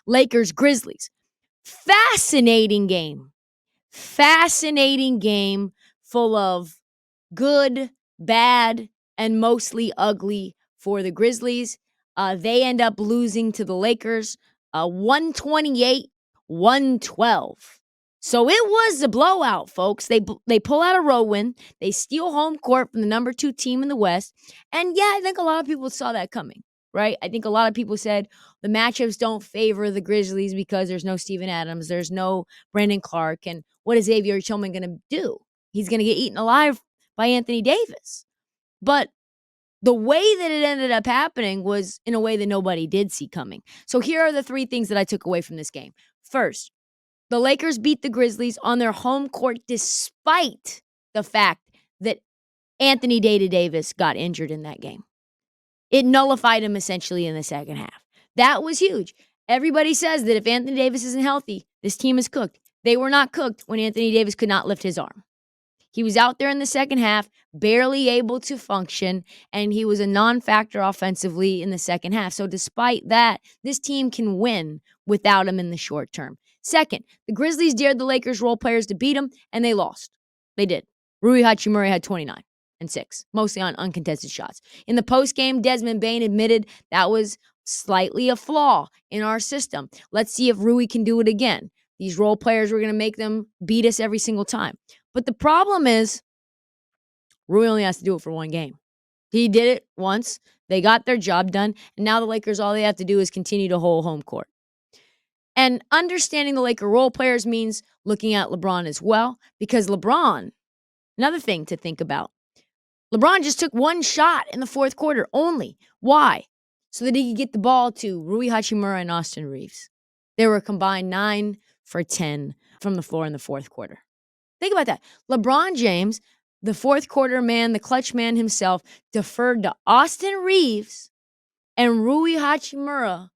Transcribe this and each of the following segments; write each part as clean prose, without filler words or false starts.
Lakers Grizzlies. Fascinating game. Fascinating game full of good, bad, and mostly ugly for the Grizzlies. They end up losing to the Lakers 128-112. So it was a blowout, folks. They pull out a road win. They steal home court from the number 2 team in the West. And yeah, I think a lot of people saw that coming, right? I think a lot of people said the matchups don't favor the Grizzlies because there's no Steven Adams, there's no Brandon Clark, and what is Xavier Tillman going to do? He's going to get eaten alive by Anthony Davis. But the way that it ended up happening was in a way that nobody did see coming. So here are the 3 things that I took away from this game. First, the Lakers beat the Grizzlies on their home court despite the fact that Anthony Davis got injured in that game. It nullified him essentially in the second half. That was huge. Everybody says that if Anthony Davis isn't healthy, this team is cooked. They were not cooked when Anthony Davis could not lift his arm. He was out there in the second half, barely able to function, and he was a non-factor offensively in the second half. So despite that, this team can win without him in the short term. Second, the Grizzlies dared the Lakers role players to beat them, and they lost. They did. Rui Hachimura had 29 and 6, mostly on uncontested shots. In the postgame, Desmond Bane admitted that was slightly a flaw in our system. Let's see if Rui can do it again. These role players, we're going to make them beat us every single time. But the problem is, Rui only has to do it for one game. He did it once. They got their job done. And now the Lakers, all they have to do is continue to hold home court. And understanding the Laker role players means looking at LeBron as well. Because LeBron, another thing to think about, LeBron just took one shot in the fourth quarter only. Why? So that he could get the ball to Rui Hachimura and Austin Reeves. They were combined 9 for 10 from the floor in the fourth quarter. Think about that. LeBron James, the fourth quarter man, the clutch man himself, deferred to Austin Reeves and Rui Hachimura,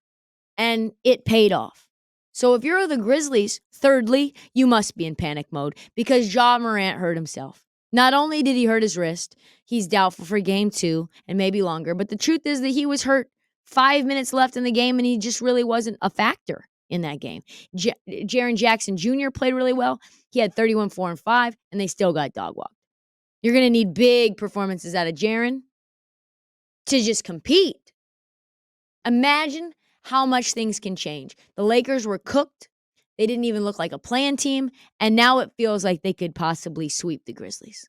and it paid off. So if you're the Grizzlies, thirdly, you must be in panic mode because Ja Morant hurt himself. Not only did he hurt his wrist, he's doubtful for game 2 and maybe longer, but the truth is that he was hurt 5 minutes left in the game and he just really wasn't a factor in that game. Jaren Jackson Jr. played really well. He had 31, 4, and 5, and they still got dog walked. You're going to need big performances out of Jaren to just compete. Imagine how much things can change. The Lakers were cooked. They didn't even look like a play-in team, and now it feels like they could possibly sweep the Grizzlies.